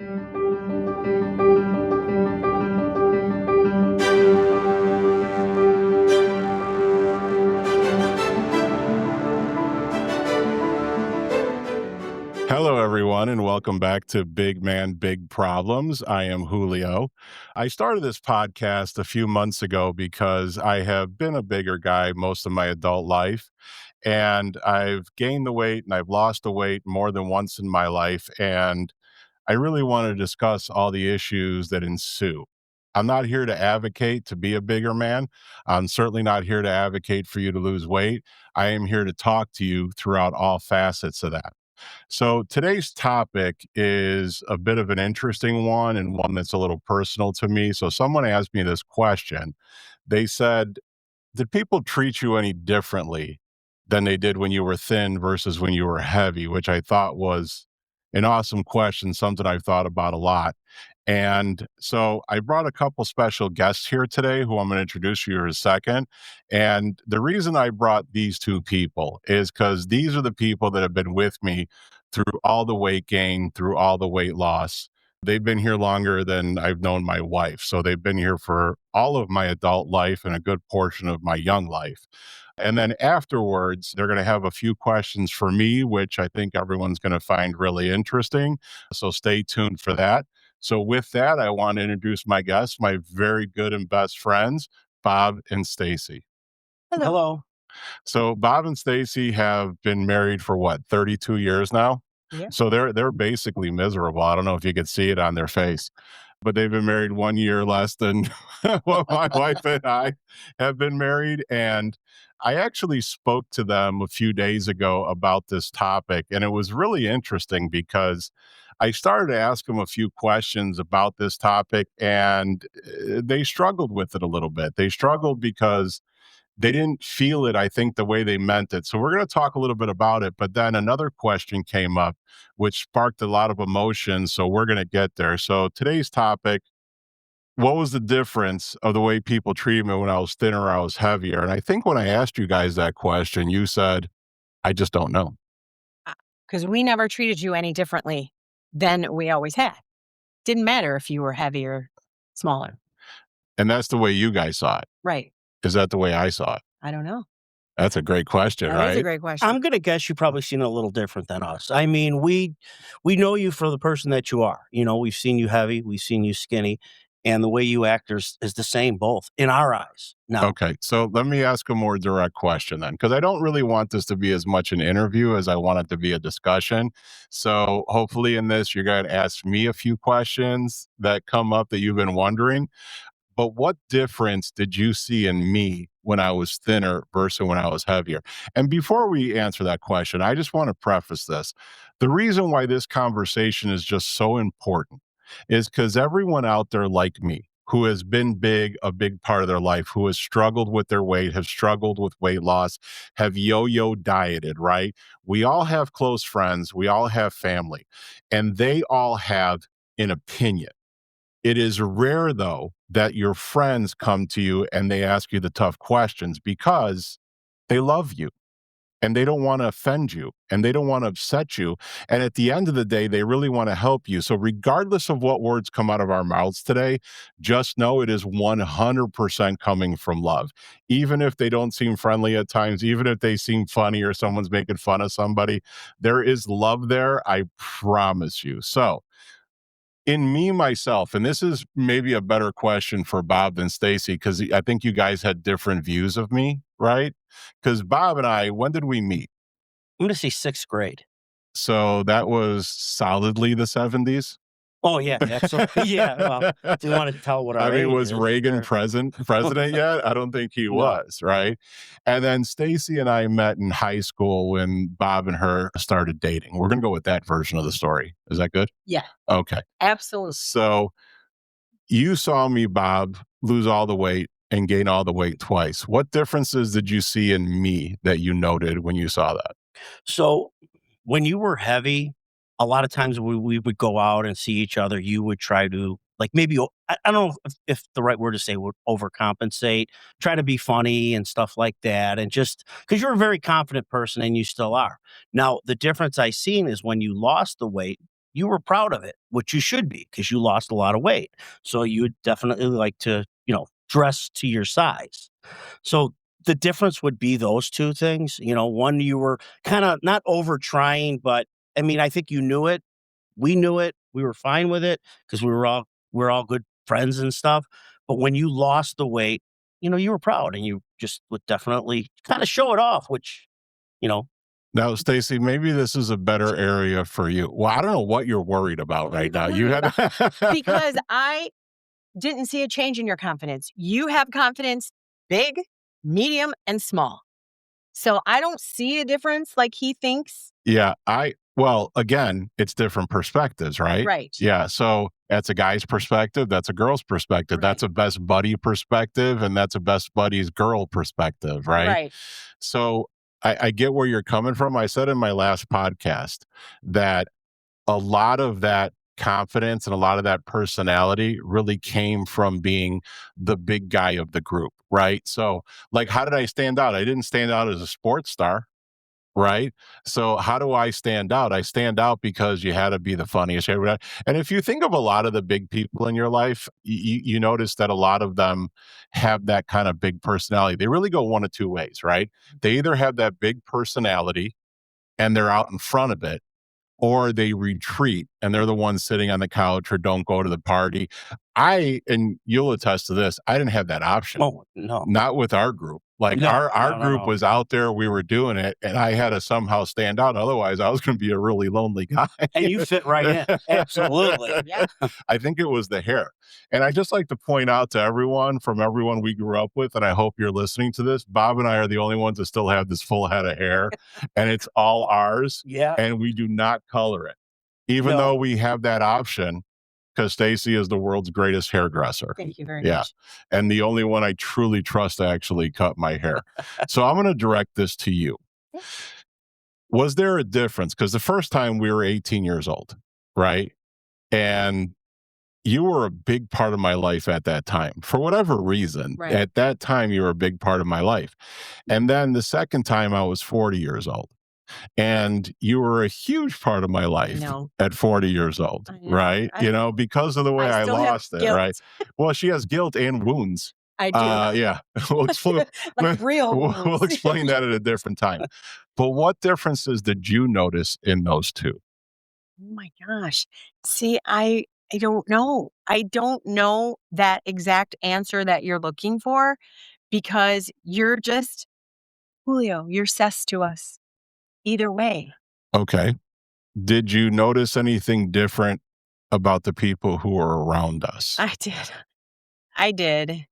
Hello, everyone, and welcome back to Big Man, Big Problems. I am Julio. I started this podcast a few months ago because I have been a bigger guy most of my adult life, and I've gained the weight and I've lost the weight more than once in my life. And I really want to discuss all the issues that ensue. I'm not here to advocate to be a bigger man. I'm certainly not here to advocate for you to lose weight. I am here to talk to you throughout all facets of that. So today's topic is a bit of an interesting one and one that's a little personal to me. So someone asked me this question. They said, did people treat you any differently than they did when you were thin versus when you were heavy? Which I thought was an awesome question, something I've thought about a lot. And so I brought a couple special guests here today who I'm going to introduce you in a second. And the reason I brought these two people is because these are the people that have been with me through all the weight gain, through all the weight loss. They've been here longer than I've known my wife. So they've been here for all of my adult life and a good portion of my young life. And then afterwards, they're going to have a few questions for me, which I think everyone's going to find really interesting. So stay tuned for that. So with that, I want to introduce my guests, my very good and best friends, Bob and Stacy. Hello. So Bob and Stacy have been married for what, 32 years now? Yeah. So they're basically miserable. I don't know if you could see it on their face, but they've been married 1 year less than what my wife and I have been married. And I actually spoke to them a few days ago about this topic, and it was really interesting because I started to ask them a few questions about this topic, and they struggled with it a little bit. They struggled because they didn't feel it, I think, the way they meant it. So we're going to talk a little bit about it. But then another question came up, which sparked a lot of emotion. So we're going to get there. So today's topic, what was the difference of the way people treated me when I was thinner or I was heavier? And I think when I asked you guys that question, you said, I just don't know. Because we never treated you any differently than we always had. Didn't matter if you were heavy or smaller. And that's the way you guys saw it. Right. Is that the way I saw it? I don't know. That's a great question, That right? is a great question. I'm gonna guess you probably seen it a little different than us. I mean, we know you for the person that you are. You know, we've seen you heavy, we've seen you skinny, and the way you act is the same both in our eyes. Now, Okay, so let me ask a more direct question then, because I don't really want this to be as much an interview as I want it to be a discussion. So hopefully in this, you're going to ask me a few questions that come up that you've been wondering. But what difference did you see in me when I was thinner versus when I was heavier? And before we answer that question, I just want to preface this. The reason why this conversation is just so important is because everyone out there like me who has been big, a big part of their life, who has struggled with their weight, have struggled with weight loss, have yo-yo dieted, right? We all have close friends, we all have family, and they all have an opinion. It is rare, though, that your friends come to you and they ask you the tough questions because they love you and they don't want to offend you and they don't want to upset you. And at the end of the day, they really want to help you. So, regardless of what words come out of our mouths today, just know it is 100% coming from love. Even if they don't seem friendly at times, even if they seem funny or someone's making fun of somebody, there is love there. I promise you. So, in me myself, and this is maybe a better question for Bob than Stacy, because I think you guys had different views of me, right? Because Bob and I, when did we meet? I'm gonna say 6th grade. So that was solidly the 70s. Oh yeah, absolutely. Yeah. Well, do you want to tell what our I mean, age was is? Reagan Or- president yet? I don't think he No. was, right? And then Stacy and I met in high school when Bob and her started dating. We're gonna go with that version of the story. Is that good? Yeah, Okay. absolutely. So you saw me, Bob, lose all the weight and gain all the weight twice. What differences did you see in me that you noted when you saw that? So when you were heavy, a lot of times we would go out and see each other. You would try to like maybe I don't know if the right word to say would overcompensate, try to be funny and stuff like that, and just because you're a very confident person and you still are. Now the difference I seen is when you lost the weight, you were proud of it, which you should be because you lost a lot of weight. So you would definitely like to, dress to your size. So the difference would be those two things. One, you were kind of not over trying, but I mean, I think you knew it. We knew it. We were fine with it because we're all good friends and stuff. But when you lost the weight, you were proud and you just would definitely kind of show it off, which, you know, Now, Stacy, maybe this is a better area for you. Well, I don't know what you're worried about right now. You had because I didn't see a change in your confidence. You have confidence big, medium, and small. So I don't see a difference like he thinks. Yeah, well, again, it's different perspectives, right? Right. Yeah, so that's a guy's perspective, that's a girl's perspective, Right. that's a best buddy perspective, and that's a best buddy's girl perspective, right? Right. So I get where you're coming from. I said in my last podcast that a lot of that confidence and a lot of that personality really came from being the big guy of the group, right? So, like, how did I stand out? I didn't stand out as a sports star. Right? So how do I stand out? I stand out because you had to be the funniest. And if you think of a lot of the big people in your life, you notice that a lot of them have that kind of big personality. They really go one of two ways, right? They either have that big personality and they're out in front of it, or they retreat and they're the ones sitting on the couch or don't go to the party. And you'll attest to this, I didn't have that option. oh, no. Not with our group. Like No, our no, no, group no. was out there, we were doing it, and I had to somehow stand out. Otherwise, I was going to be a really lonely guy. And you fit right in. Absolutely. Yeah. I think it was the hair. And I just like to point out to everyone, from everyone we grew up with, and I hope you're listening to this, Bob and I are the only ones that still have this full head of hair, and it's all ours, Yeah. and we do not color it, even No. though we have that option, because Stacy is the world's greatest hairdresser. Thank you very Yeah. much. And the only one I truly trust to actually cut my hair. So I'm going to direct this to you. Was there a difference? Because the first time we were 18 years old, right? And you were a big part of my life at that time. For whatever reason, Right. at that time, you were a big part of my life. And then the second time, I was 40 years old. And you were a huge part of my life know. at 40 years old, I know. right? Because of the way I still have lost it, right? Well, she has guilt and wounds. I do. Yeah. We'll explain, Like real we'll wounds. explain that at a different time. But what differences did you notice in those two? Oh my gosh. See, I don't know. I don't know that exact answer that you're looking for because you're just Julio, you're sus to us. Either way. Okay. Did you notice anything different about the people who were around us? I did. I did.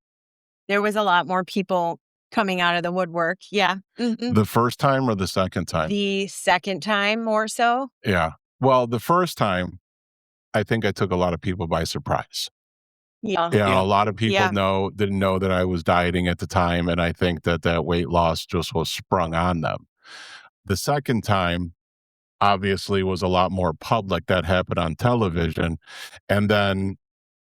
There was a lot more people coming out of the woodwork. Yeah. Mhm. The first time or the second time? The second time more so. Yeah. Well, the first time, I think I took a lot of people by surprise. Yeah. A lot of people Yeah. didn't know that I was dieting at the time, and I think that weight loss just was sprung on them. The second time, obviously, was a lot more public. That happened on television, and then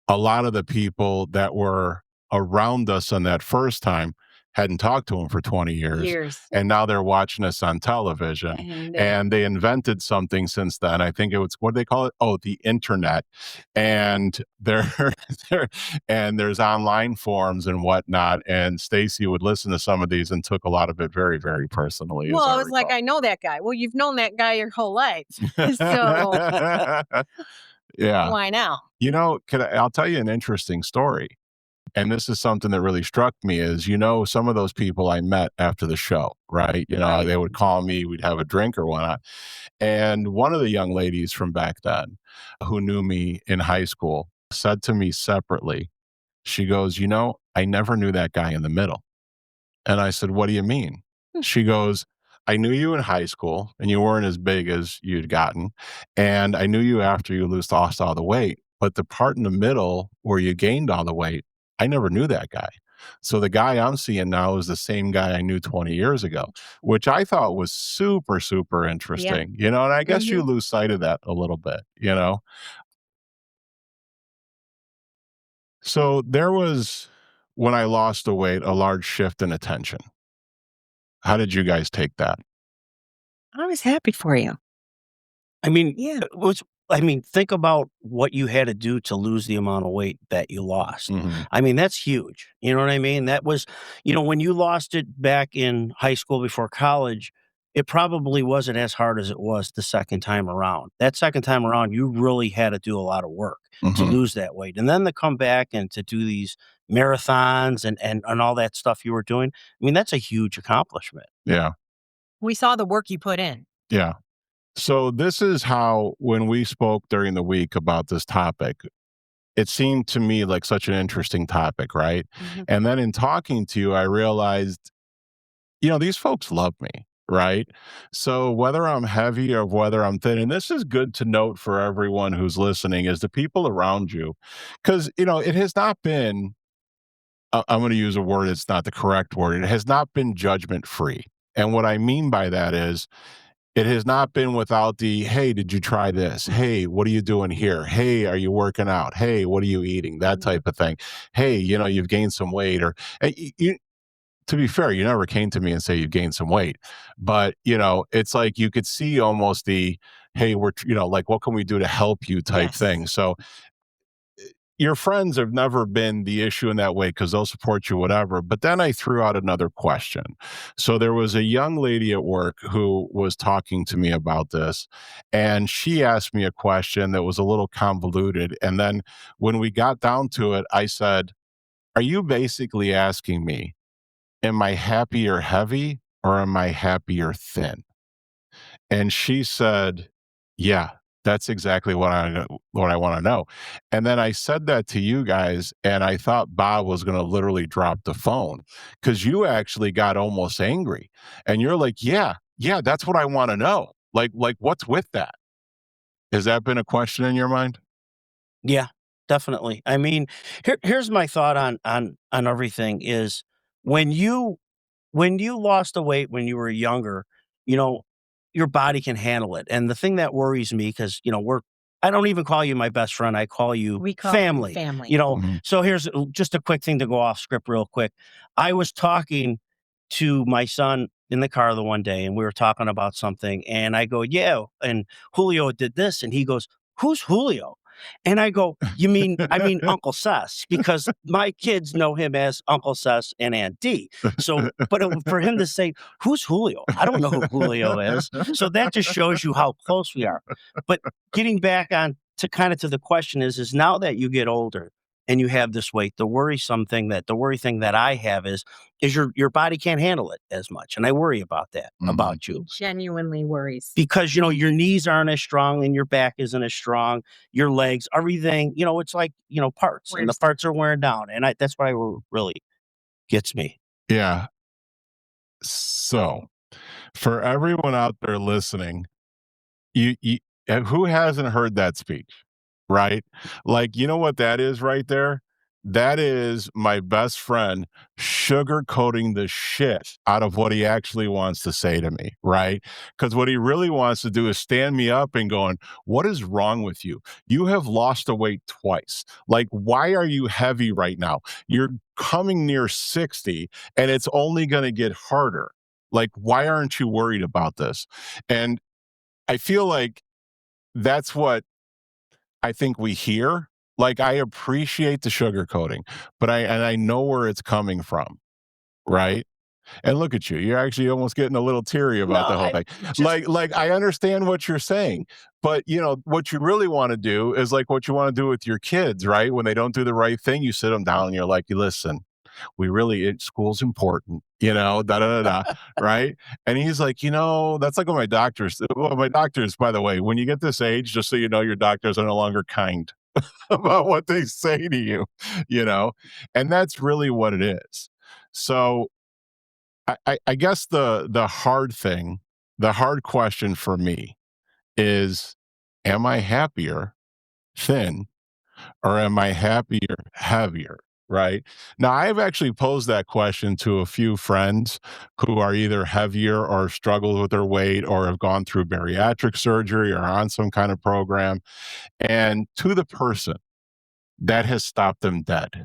a lot of the people that were around us on that first time hadn't talked to them for 20 years, and now they're watching us on television, And and they invented something since then. I think it was, what do they call it? Oh, the internet. And there's online forums and whatnot. And Stacy would listen to some of these and took a lot of it very, very personally. well, I was like, I know that guy. Well, you've known that guy your whole life. So Yeah. why now? I'll tell you an interesting story. And this is something that really struck me is, some of those people I met after the show, right? Right. They would call me, we'd have a drink or whatnot. And one of the young ladies from back then who knew me in high school said to me separately, she goes, I never knew that guy in the middle. And I said, what do you mean? She goes, I knew you in high school and you weren't as big as you'd gotten. And I knew you after you lost all the weight. But the part in the middle where you gained all the weight, I never knew that guy. So the guy I'm seeing now is the same guy I knew 20 years ago, which I thought was super, super interesting, and I guess you lose sight of that a little bit. So there was, when I lost the weight, a large shift in attention. How did you guys take that? I was happy for you. I mean, Yeah. I mean, think about what you had to do to lose the amount of weight that you lost. Mhm. I mean, that's huge. You know what I mean? That was, when you lost it back in high school before college, it probably wasn't as hard as it was the second time around. That second time around, you really had to do a lot of work to Mhm. lose that weight. And then to come back and to do these marathons and all that stuff you were doing, I mean, that's a huge accomplishment. Yeah. We saw the work you put in. Yeah. So this is how, when we spoke during the week about this topic, it seemed to me like such an interesting topic, right? Mhm. And then in talking to you, I realized, these folks love me, right? So whether I'm heavy or whether I'm thin, and this is good to note for everyone who's listening, is the people around you. Because, it has not been, I'm going to use a word, it's not the correct word. It has not been judgment free. And what I mean by that is, it has not been without the, "Hey, did you try this? Hey, what are you doing here? Hey, are you working out? Hey, what are you eating?" That Mhm. type of thing. "Hey, you've gained some weight," or to be fair, you never came to me and say you gained some weight, but, it's like you could see almost the, "Hey, like, what can we do to help you?" type Yes. thing. So your friends have never been the issue in that way because they'll support you, whatever. But then I threw out another question. So there was a young lady at work who was talking to me about this, and she asked me a question that was a little convoluted. And then when we got down to it, I said, "Are you basically asking me, am I happier heavy or am I happier thin?" And she said, "Yeah, that's exactly what I wanna know." And then I said that to you guys, and I thought Bob was gonna literally drop the phone because you actually got almost angry, and you're like, "Yeah, yeah, that's what I wanna know. Like, what's with that?" Has that been a question in your mind? Yeah, definitely. I mean, here's my thought on everything is when you when you lost the weight when you were younger, you know, your body can handle it. And the thing that worries me, because I don't even call you my best friend. I call you We call you family. family. Mhm. So here's just a quick thing to go off script real quick. I was talking to my son in the car the one day, and we were talking about something, and I go, "Yeah," and Julio did this, and he goes, "Who's Julio?" And I go, I mean Uncle Sess, because my kids know him as Uncle Sess and Aunt D. So, but for him to say, "Who's Julio?" I don't know who Julio is. So that just shows you how close we are. But getting back on to kind of to the question is now that you get older and you have this weight, the worry thing that I have is your body can't handle it as much. And I worry about that Mhm. about you. Genuinely worries Because your knees aren't as strong and your back isn't as strong, your legs, everything, it's like, parts, and the wears parts are wearing down. And that's why really gets me. Yeah. So, for everyone out there listening, you who hasn't heard that speech, right? Like, you know what that is right there? That is my best friend sugarcoating the shit out of what he actually wants to say to me, right? Because what he really wants to do is stand me up and going, "What is wrong with you? You have lost the weight twice. Like, why are you heavy right now? You're coming near 60 and it's only going to get harder. Like, why aren't you worried about this?" And I feel like that's what I think we hear. Like, I appreciate the sugarcoating, but I know where it's coming from, right? And look at you. You're actually almost getting a little teary No, about the whole I thing. just Like I understand what you're saying, but what you really want to do is like what you want to do with your kids, right? When they don't do the right thing, you sit them down and you're like, "Listen, school's important, da da da da," right? And he's like, that's like what my doctors, by the way, when you get this age, just so you know, your doctors are no longer kind about what they say to you, you know, and that's really what it is. So I guess the hard question for me is, am I happier thin or am I happier heavier? Right. Now, I've actually posed that question to a few friends who are either heavier or struggle with their weight or have gone through bariatric surgery or on some kind of program. And to the person, that has stopped them dead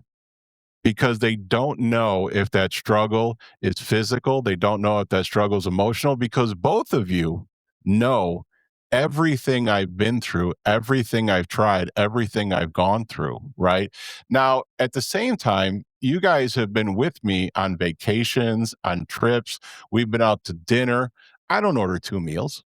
because they don't know if that struggle is physical. They don't know if that struggle is emotional because both of you know everything I've been through, everything I've tried, everything I've gone through, right? Now, at the same time, you guys have been with me on vacations, on trips. We've been out to dinner. I don't order 2 meals.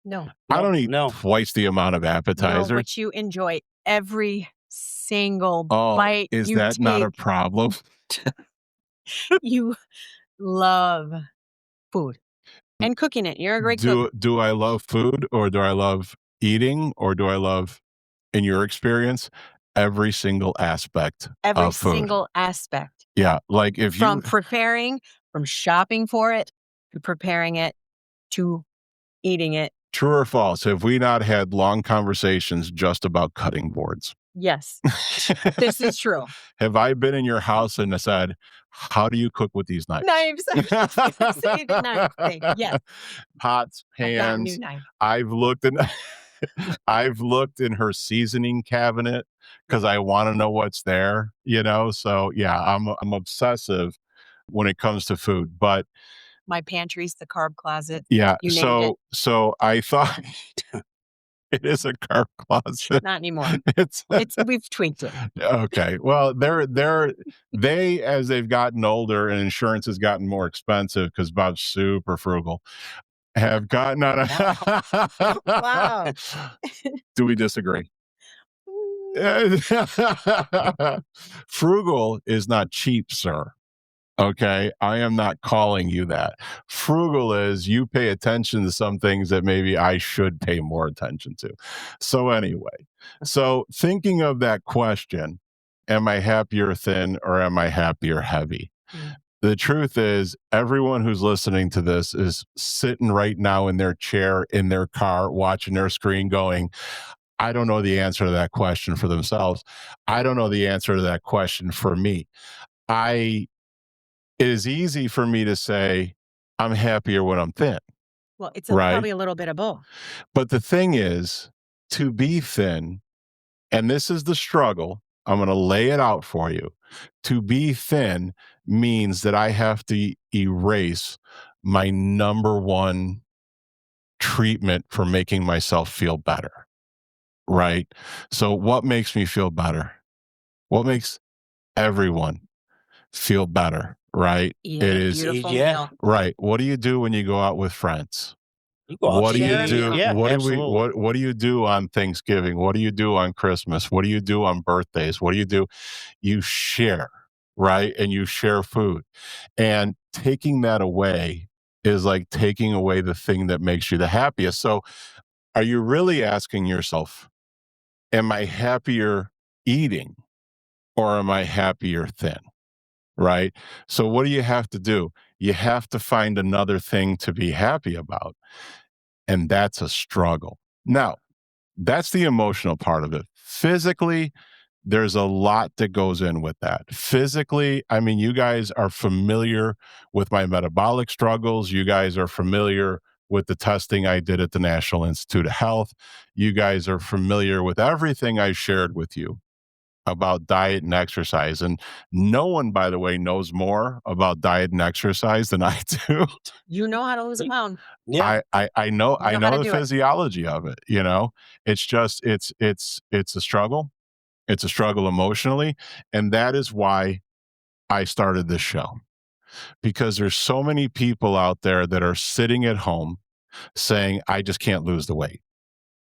No, I No, don't eat no. twice the amount of no, appetizers. but you enjoy every single Oh, bite is you that not a take. problem? You love food and cooking it. You're a great cook. Do I love food, or do I love eating, or do I love, in your experience, every single aspect Every of food? single aspect Yeah, like if from you preparing, from shopping for it, to preparing it, to eating it. true or false, have we not had long conversations just about cutting boards? Yes, this is true. Have I been in your house and I said, "How do you cook with these knives?" Knives. I was just gonna say the knife thing. Yes, Pots, I've got a new pans. knife. I've looked in I've looked in her seasoning cabinet because I wanna know what's there, you know? So, yeah, I'm obsessive when it comes to food, but My pantry's the carb closet. yeah, You named it. so I thought it is a carb closet. Not anymore. It's We've tweaked it. okay. Well, they, as they've gotten older and insurance has gotten more expensive because Bob's super frugal, have gotten on a Wow. Do we disagree? Frugal is not cheap, sir. Okay. I am not calling you that. Frugal is you pay attention to some things that maybe I should pay more attention to. So, anyway, so thinking of that question, am I happier thin or am I happier heavy? Mm. The truth is, everyone who's listening to this is sitting right now in their chair, in their car, watching their screen going, I don't know the answer to that question for themselves. I don't know the answer to that question for me. I It is easy for me to say I'm happier when I'm thin, Well, it's right? probably a little bit of both. But the thing is, to be thin, and this is the struggle, I'm going to lay it out for you. To be thin means that I have to erase my number one treatment for making myself feel better, right? So, what makes me feel better? What makes everyone feel better, right? Eating It a is beautiful Yeah. meal. right. What do you do when you go out with friends? You go out What to do you Share a eat. meal. do? Yeah, What do we absolutely. what do you do on Thanksgiving? What do you do on Christmas? What do you do on birthdays? What do you do? You share, right? And you share food. And taking that away is like taking away the thing that makes you the happiest. So, are you really asking yourself, am I happier eating or am I happier thin? Right? So, what do you have to do? You have to find another thing to be happy about. And that's a struggle. Now, that's the emotional part of it. Physically, there's a lot that goes in with that. Physically, I mean, you guys are familiar with my metabolic struggles. You guys are familiar with the testing I did at the National Institute of Health. You guys are familiar with everything I shared with you about diet and exercise. And no one, by the way, knows more about diet and exercise than I do. You know how to lose a pound. Yeah. I know You know how to the do it. physiology of it, you know. It's just it's a struggle. It's a struggle emotionally, and that is why I started this show. Because there's so many people out there that are sitting at home saying I just can't lose the weight,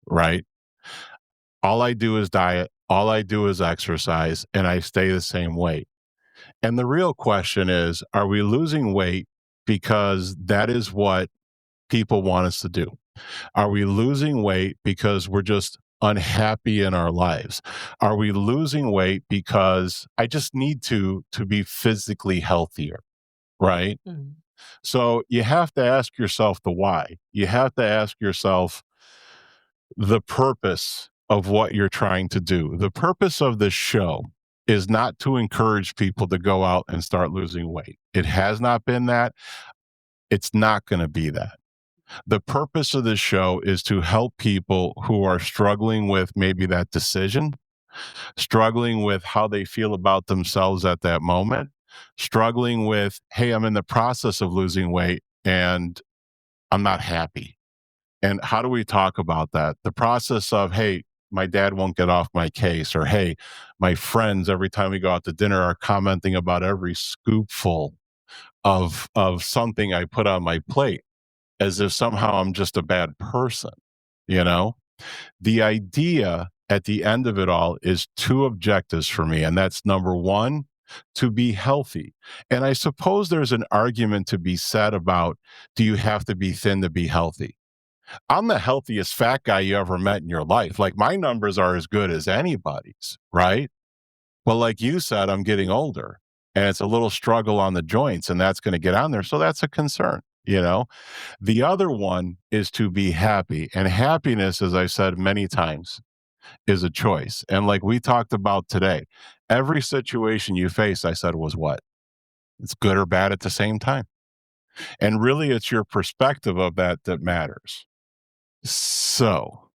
right? All I do is diet, all I do is exercise, and I stay the same weight. And the real question is, are we losing weight because that is what people want us to do? Are we losing weight because we're just unhappy in our lives? Are we losing weight because I just need to be physically healthier, right? Mhm. So you have to ask yourself the why. You have to ask yourself the purpose of what you're trying to do. The purpose of this show is not to encourage people to go out and start losing weight. It has not been that. It's not going to be that. The purpose of this show is to help people who are struggling with maybe that decision, struggling with how they feel about themselves at that moment, struggling with, hey, I'm in the process of losing weight and I'm not happy. And how do we talk about that? The process of, hey, my dad won't get off my case, or hey, my friends every time we go out to dinner are commenting about every scoopful of something I put on my plate, as if somehow I'm just a bad person, you know? The idea at the end of it all is two objectives for me. And that's number one, to be healthy. And I suppose there's an argument to be said about, do you have to be thin to be healthy? I'm the healthiest fat guy you ever met in your life. Like my numbers are as good as anybody's, right? Well, like you said, I'm getting older and it's a little struggle on the joints, and that's going to get on there. So that's a concern, you know? The other one is to be happy. And happiness, as I said many times, is a choice. And like we talked about today, every situation you face, I said, was what? It's good or bad at the same time. And really, it's your perspective of that that matters. So,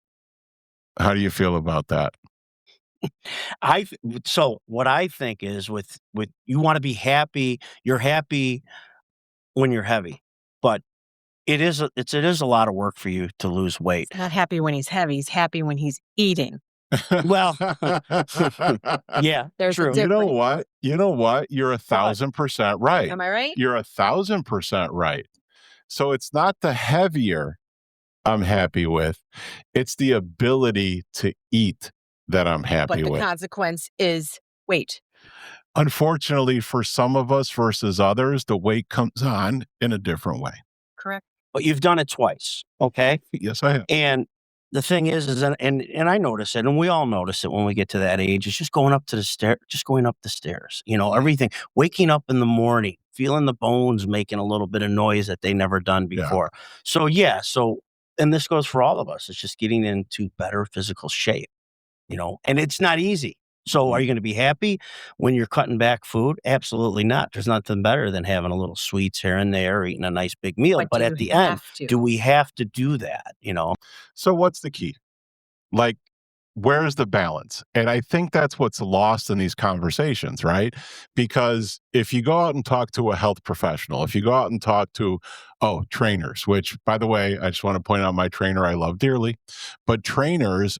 how do you feel about that? So what I think is with you wanna be happy, you're happy when you're heavy, but it is a lot of work for you to lose weight. He's not happy when he's heavy, he's happy when he's eating. Well, yeah, There's a true. You know difference. what? You know what? You're But 1,000% right. Am I right? You're 1,000% right. So it's not the heavier I'm happy with, it's the ability to eat that I'm But happy the with. consequence is weight. Unfortunately, for some of us versus others, the weight comes on in a different way. Correct. but you've done it twice, okay? Yes, I have. And the thing is and I notice it, and we all notice it when we get to that age, it's just going up to the just going up the stairs, everything. Waking up in the morning, feeling the bones making a little bit of noise that they never done Yeah. before. So, yeah, and this goes for all of us, it's just getting into better physical shape, and it's not easy. So, are you gonna be happy when you're cutting back food? Absolutely not. There's nothing better than having a little sweets here and there, eating a nice big meal, But but do at you the end, have to? do we have to do that? So, what's the key? Like, where's the balance? And I think that's what's lost in these conversations, right? Because if you go out and talk to a health professional, if you go out and talk to, trainers, which by the way, I just want to point out my trainer I love dearly, but trainers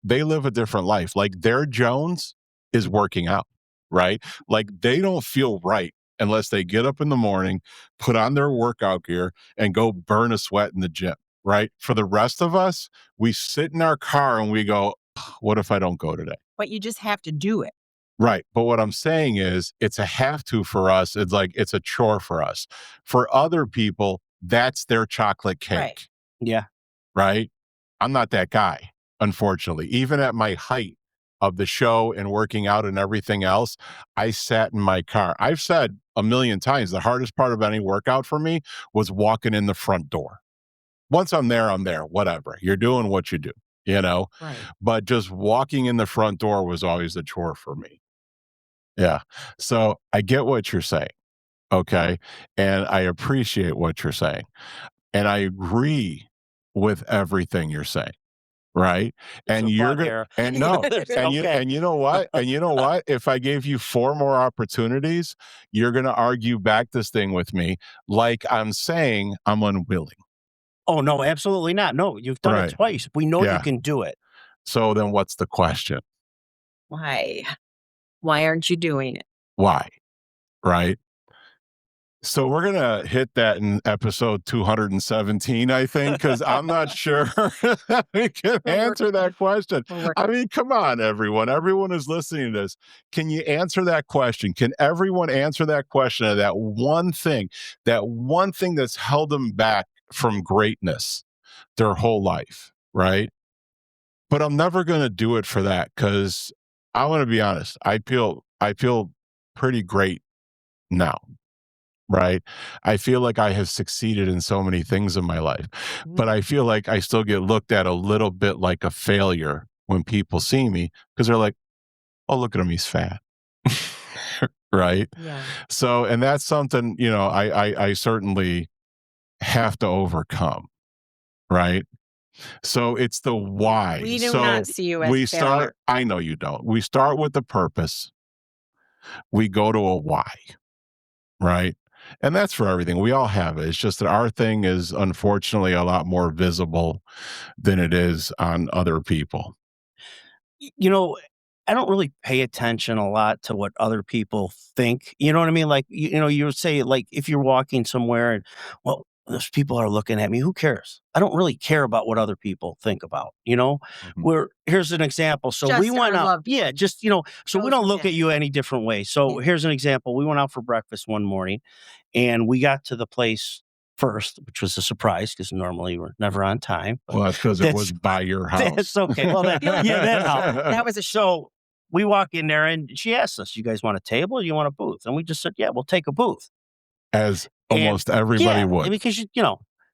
they live a different life. Like their Jones is working out, right? Like they don't feel right unless they get up in the morning, put on their workout gear, and go burn a sweat in the gym, right? For the rest of us, we sit in our car and we go, what if I don't go today? But you just have to do it. Right. But what I'm saying is it's a have to for us. It's like it's a chore for us. For other people, that's their chocolate cake. Right. Yeah. Right. I'm not that guy, unfortunately. Even at my height of the show and working out and everything else, I sat in my car. I've said a million times the hardest part of any workout for me was walking in the front door. Once I'm there, whatever. You're doing what you do, you know? Right. But just walking in the front door was always a chore for me. Yeah. So I get what you're saying. Okay. And I appreciate what you're saying. And I agree with everything you're saying. Right. There's And a you're but going here. and no, Okay. and you know what? And you know what? If I gave you four more opportunities, you're going to argue back this thing with me like I'm saying I'm unwilling. Oh, no, absolutely not. No, you've done it Right. twice. We know you Yeah. can do it. So then what's the question? Why? Why aren't you doing it? Why? Right. So we're gonna hit that in episode 217, I think, because I'm not sure we can answer that question. I mean, come on, everyone. Everyone who's listening to this, can you answer that question? Can everyone answer that question of that one thing that's held them back from greatness their whole life, right? But I'm never gonna do it for that because I want to be honest. I feel pretty great now. Right. I feel like I have succeeded in so many things in my life, but I feel like I still get looked at a little bit like a failure when people see me because they're like, oh, look at him. He's fat. Right. Yeah. So, and that's something, I certainly have to overcome. Right. So it's the why. We do so not see you as we failure. start, I know you don't. We start with the purpose. We go to a why. Right. And that's for everything. We all have it. It's just that our thing is unfortunately a lot more visible than it is on other people. You know, I don't really pay attention a lot to what other people think. You know what I mean? Like, you would say, like, if you're walking somewhere and, well, those people are looking at me, who cares? I don't really care about what other people think about, Mhm. Where here's an example. So we Just went our out, loved yeah, ones. just, so we Those don't who look matter. at you any different way. Yeah. So here's an example. We went out for breakfast one morning and we got to the place first, which was a surprise because normally we're never on time. But Well, that's because it was that's by your house. that's okay. Well, yeah, that helped. That was a So we walk in there and she asked us, "You guys want a table or you want a booth?" And we just said, "Yeah, we'll take a booth." As And almost everybody yeah, would. because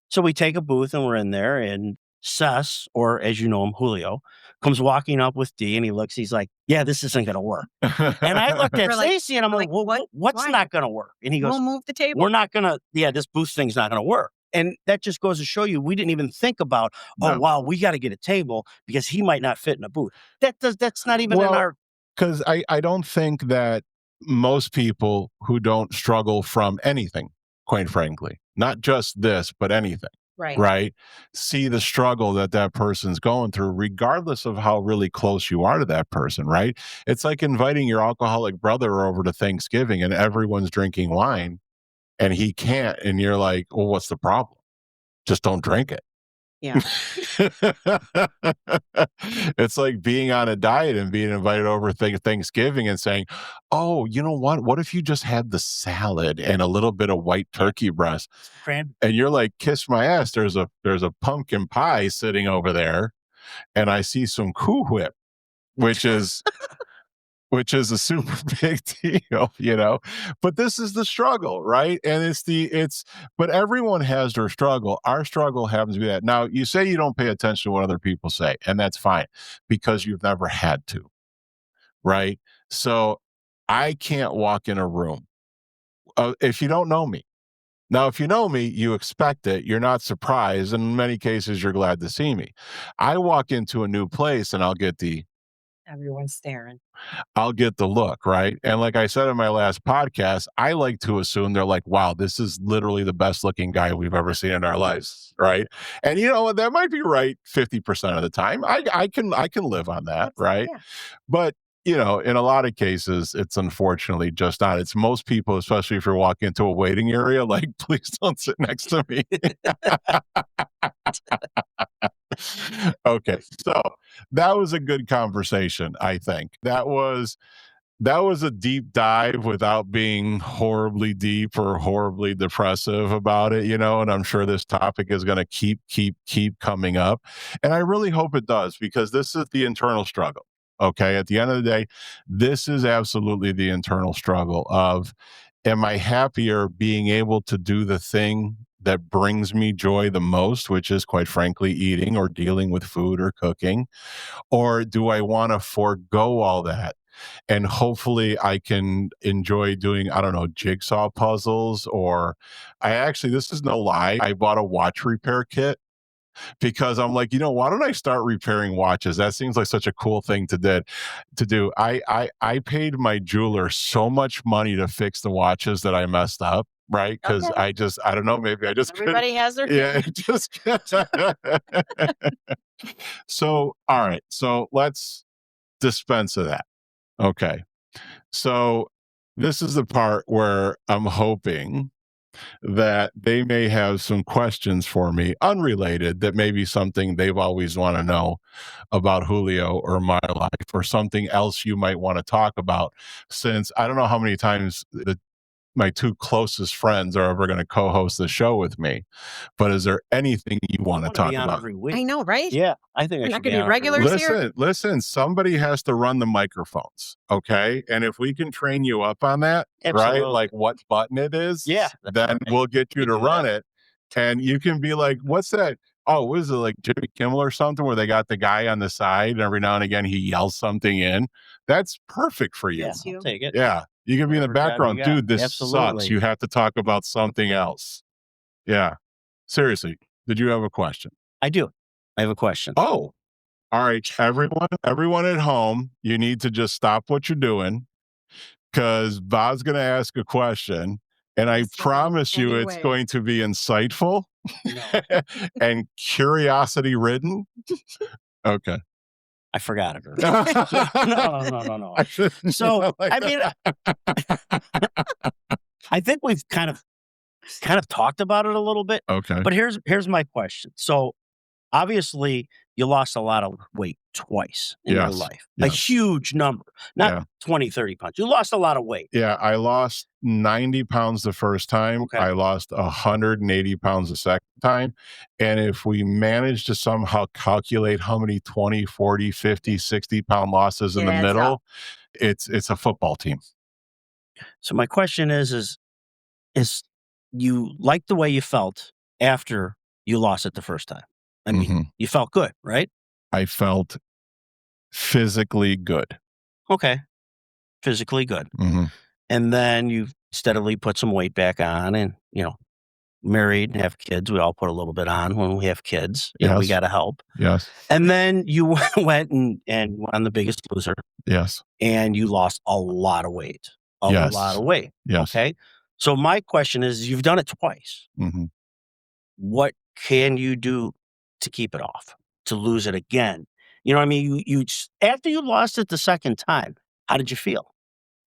so we take a booth and we're in there and Sess, or as you know him, Julio, comes walking up with D and he looks, he's like, "Yeah, this isn't gonna work." And I looked at We're like Stacy and I'm we're like, like, "Well, "What? what's Why? not gonna work?" And he We'll goes, move the "We're table." not gonna, yeah, this booth thing's not gonna work." And that just goes to show you we didn't even think about, oh No. wow, we got to get a table because he might not fit in a booth. That's not even in Well, our. because I don't think that most people who don't struggle from anything, quite frankly, not just this, but anything, Right. right, see the struggle that that person's going through, regardless of how really close you are to that person, right? It's like inviting your alcoholic brother over to Thanksgiving and everyone's drinking wine and he can't. And you're like, well, what's the problem? Just don't drink it. Yeah. It's like being on a diet and being invited over Thanksgiving and saying, "Oh, you know what? What if you just had the salad and a little bit of white Yeah. turkey breast?" Cran- And you're like, "Kiss my ass! There's a pumpkin pie sitting over there, and I see some Cool Whip, which is a super big deal. But this is the struggle, right? And but everyone has their struggle. Our struggle happens to be that. Now, you say you don't pay attention to what other people say, and that's fine because you've never had to, right? So I can't walk in a room if you don't know me. Now, if you know me, you expect it. You're not surprised. In many cases, you're glad to see me. I walk into a new place and Everyone's staring. I'll get the look, right? And like I said in my last podcast, I like to assume they're like, wow, this is literally the best looking guy we've ever seen in our lives, right? And that might be right 50% of the time. I can live on that, right? Yeah. But in a lot of cases, it's unfortunately just not. It's most people, especially if you're walking into a waiting area, like, please don't sit next to me. Okay, so that was a good conversation, I think. That was a deep dive without being horribly deep or horribly depressive about it, and I'm sure this topic is going to keep coming up. And I really hope it does because this is the internal struggle. Okay. At the end of the day, this is absolutely the internal struggle of am I happier being able to do the thing that brings me joy the most, which is quite frankly eating or dealing with food or cooking? Or do I want to forego all that? And hopefully I can enjoy doing, I don't know, jigsaw puzzles, or this is no lie, I bought a watch repair kit because I'm like, why don't I start repairing watches? That seems like such a cool thing to do. I paid my jeweler so much money to fix the watches that I messed up, right? Because Okay. I don't know, maybe I just couldn't. Everybody has their Yeah, thing. it just so all right. So let's dispense of that. Okay. So this is the part where I'm hoping that they may have some questions for me unrelated that may be something they've always want to know about Julio or my life or something else you might want to talk about, since I don't know how many times my two closest friends are ever going to co-host the show with me. But is there anything you I want to want to talk be on about? every week. I know, right? Yeah, I think I We're not should gonna be be on every week. regulars here. Listen, somebody has to run the microphones, okay? And if we can train you up on that, right? Absolutely. Like what button it is, Yeah, then we'll get you We to do run that. it. And you can be like, what's that? Oh, what is it, like Jimmy Kimmel or something, where they got the guy on the side and every now and again he yells something in? That's perfect for you. Yeah, That's I'll you. take it. Yeah. You can be in the Whatever job you background. got. Dude, this sucks. Absolutely. You have to talk about something else. Yeah. Seriously. Did you have a question? I do. I have a question. Oh, all right. Everyone at home, you need to just stop what you're doing because Bob's going to ask a question And I Just don't in promise you any it's way. going to be insightful No, and curiosity ridden. Okay. I forgot it already. I No. shouldn't So, like I mean, I think we've kind of talked about it a little bit, Okay. but here's my question. So, obviously, you lost a lot of weight twice in your Yes. life, a Yes. huge number, not Yeah. 20, 30 pounds. You lost a lot of weight. Yeah. I lost 90 pounds the first time. Okay. I lost 180 pounds the second time. And if we manage to somehow calculate how many 20, 40, 50, 60 pound losses in It the adds up. middle, it's a football team. So my question is you like the way you felt after you lost it the first time? I mean, Hmm. you felt good, right? I felt physically good. Okay. Physically good. Hmm. And then you steadily put some weight back on and, married and have kids. We all put a little bit on when we have kids. We Yes. got to help. Yes. And then you went and went on The Biggest Loser Yes. and you lost a lot of weight. A lot Yes. of weight. Yes. Okay. So my question is you've done it twice. Hmm. What can you do to keep it off, to lose it again? You know what I mean? After you lost it the second time, how did you feel?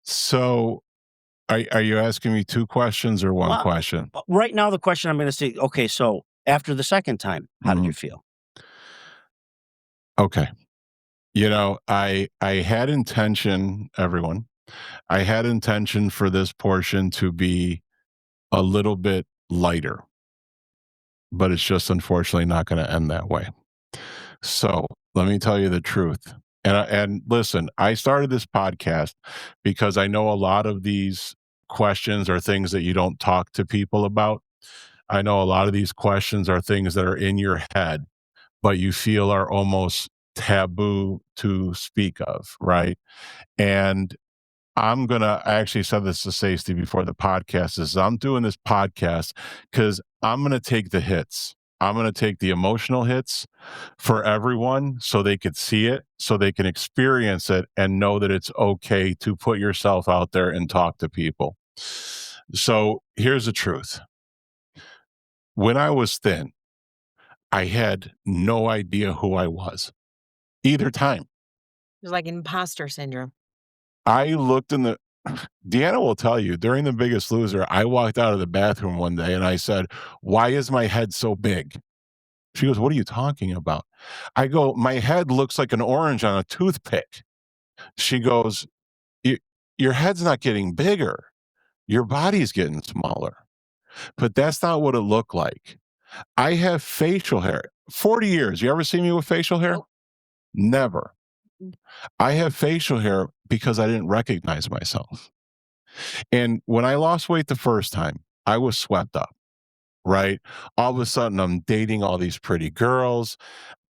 So are you asking me two questions or one Well, question? right now the question I'm going to say, okay, so after the second time, how did Mhm. you feel? Okay. I had intention, everyone. I had intention for this portion to be a little bit lighter, but it's just unfortunately not going to end that way. So let me tell you the truth. And listen, I started this podcast because I know a lot of these questions are things that you don't talk to people about. I know a lot of these questions are things that are in your head, but you feel are almost taboo to speak of, right? And I actually said this to Stacey before the podcast is I'm doing this podcast because I'm gonna take the hits. I'm gonna take the emotional hits for everyone so they could see it, so they can experience it and know that it's okay to put yourself out there and talk to people. So here's the truth. When I was thin, I had no idea who I was either time. It's like imposter syndrome. I looked in the Deanna will tell you during The Biggest Loser, I walked out of the bathroom one day and I said, "Why is my head so big?" She goes, "What are you talking about?" I go, "My head looks like an orange on a toothpick." She goes, "Y- Your head's not getting bigger. Your body's getting smaller." But that's not what it looked like. I have facial hair. 40 years. You ever see me with facial hair? Nope. Never. Mm. I have facial hair because I didn't recognize myself. And when I lost weight the first time, I was swept up, right? All of a sudden, I'm dating all these pretty girls.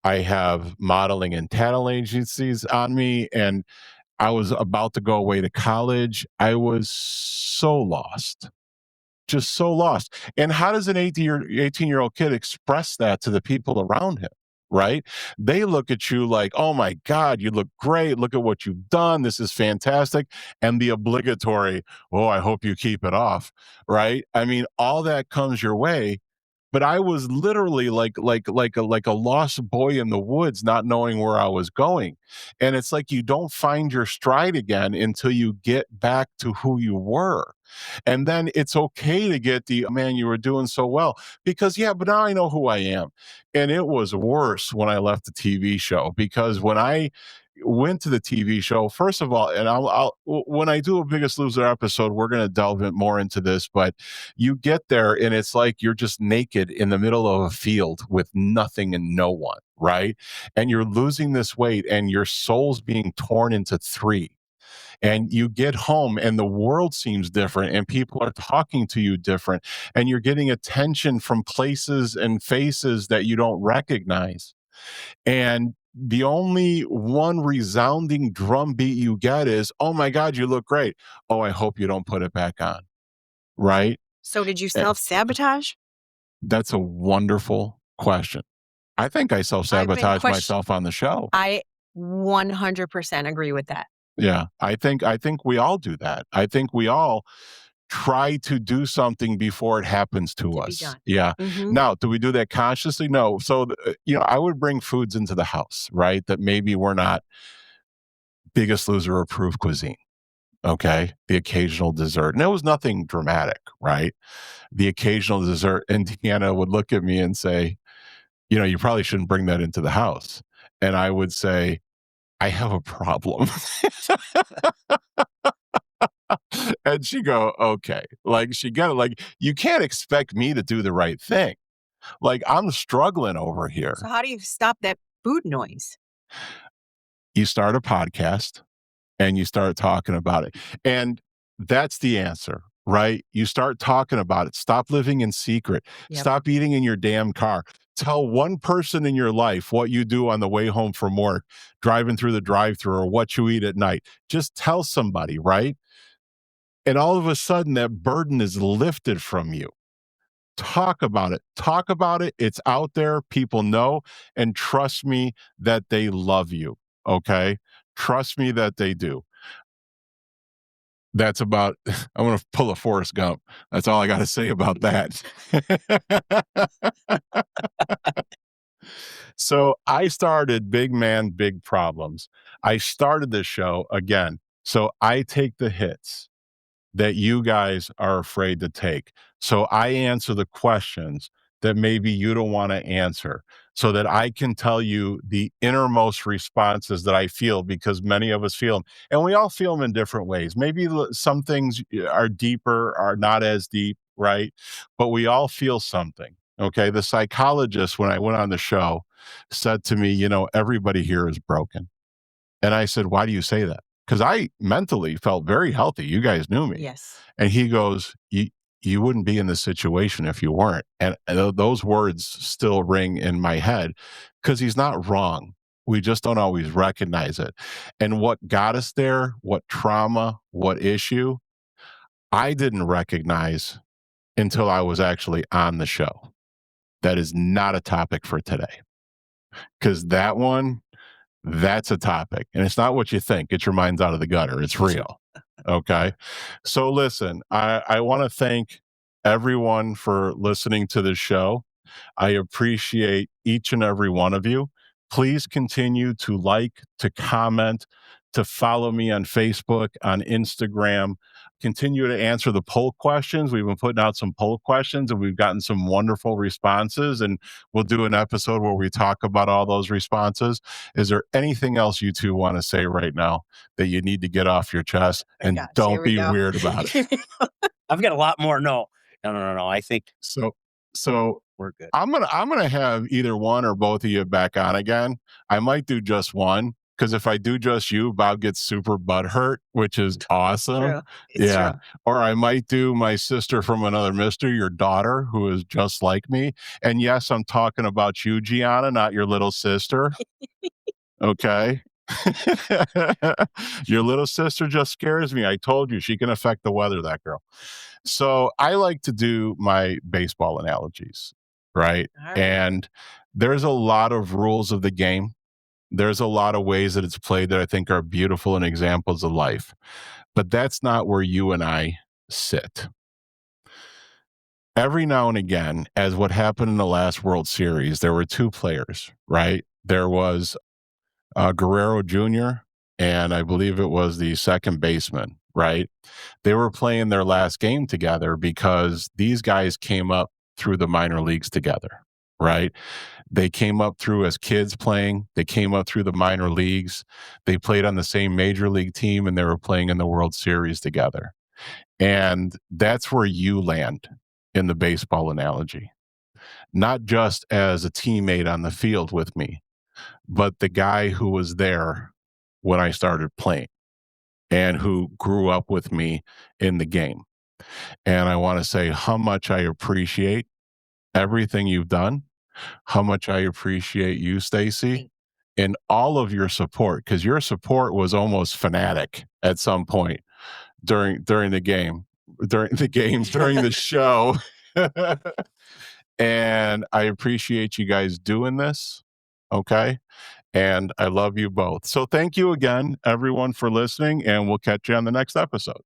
I have modeling and talent agencies on me, and I was about to go away to college. I was so lost, just so lost. And how does an 18-year-old kid express that to the people around him? Right? They look at you like, oh my God, you look great. Look at what you've done. This is fantastic. And the obligatory, oh, I hope you keep it off. Right? I mean, all that comes your way. But I was literally like a lost boy in the woods, not knowing where I was going. And it's like you don't find your stride again until you get back to who you were. And then it's okay to get the, "Oh, man, you were doing so well," because yeah, but now I know who I am. And it was worse when I left the TV show because when I went to the TV show, first of all, and when I do a Biggest Loser episode, we're going to delve in more into this, but you get there and it's like you're just naked in the middle of a field with nothing and no one, right? And you're losing this weight and your soul's being torn into three, and you get home and the world seems different and people are talking to you different and you're getting attention from places and faces that you don't recognize, and the only one resounding drumbeat you get is, "Oh my God, you look great. Oh, I hope you don't put it back on." Right? So did you Eh, self-sabotage? that's a wonderful question. I think I I've been self-sabotage myself on the show. I 100% agree with that. Yeah, I think we all do that. I think we all try to do something before it happens to To be us. done. Yeah. Mhm. Now, do we do that consciously? No. So, I would bring foods into the house, right? That maybe we're not Biggest Loser approved cuisine. Okay. The occasional dessert. And it was nothing dramatic, right? The occasional dessert. And Deanna would look at me and say, you probably shouldn't bring that into the house. And I would say, I have a problem. And she go, okay. Like she got it. Like, you can't expect me to do the right thing. Like, I'm struggling over So here. how do you stop that food noise? You start a podcast and you start talking about it. And that's the answer, right? You start talking about it. Stop living in secret. Yep. Stop eating in your damn car. Tell one person in your life what you do on the way home from work, driving through the drive-through, or what you eat at night. Just tell somebody, right? And all of a sudden, that burden is lifted from you. Talk about it. Talk about it. It's out there. People know. And trust me that they love you. Okay. Trust me that they do. That's about, I'm going to pull a Forrest Gump. That's all I got to say about that. So I started Big Man, Big Problems. I started this show again. So I take the hits that you guys are afraid to take. So I answer the questions that maybe you don't want to answer so that I can tell you the innermost responses that I feel, because many of us feel them and we all feel them in different ways. Maybe some things are deeper, are not as deep, right? But we all feel something. Okay. The psychologist, when I went on the show, said to me, everybody here is broken. And I said, "Why do you say that?" Because I mentally felt very healthy. You guys knew me. Yes. And he goes, You wouldn't be in this situation if you weren't. And those words still ring in my head because he's not wrong. We just don't always recognize it. And what got us there, what trauma, what issue, I didn't recognize until I was actually on the show. That is not a topic for today because that's a topic, and it's not what you think. Get your minds out of the gutter. It's real. Okay. So listen, I want to thank everyone for listening to this show. I appreciate each and every one of you. Please continue to like, to comment, to follow me on Facebook, on Instagram. Continue to answer the poll questions. We've been putting out some poll questions and we've gotten some wonderful responses. And we'll do an episode where we talk about all those responses. Is there anything else you two want to say right now that you need to get off your chest? My And gosh, here don't we be go. weird about it. I've got a lot more. No, no, no, no, no. I think So we're good. I'm gonna have either one or both of you back on again. I might do just one because if I do just you, Bob gets super butthurt, which is awesome. True. It's Yeah. true. Or I might do my sister from another mister, your daughter, who is just like me. And yes, I'm talking about you, Gianna, not your little sister. Okay. Your little sister just scares me. I told you she can affect the weather, that girl. So I like to do my baseball analogies, right? All right. And there's a lot of rules of the game. There's a lot of ways that it's played that I think are beautiful and examples of life. But that's not where you and I sit. Every now and again, as what happened in the last World Series, there were two players, right? There was Guerrero Jr., and I believe it was the second baseman, right? They were playing their last game together because these guys came up through the minor leagues together, right? They came up through as kids playing, they came up through the minor leagues, they played on the same major league team, and they were playing in the World Series together. And that's where you land in the baseball analogy, not just as a teammate on the field with me, but the guy who was there when I started playing and who grew up with me in the game. And I want to say how much I appreciate everything you've done, how much I appreciate you, Stacy, and all of your support, because your support was almost fanatic at some point during the game, during the games, during the show. And I appreciate you guys doing this. Okay. And I love you both. So thank you again, everyone, for listening, and we'll catch you on the next episode.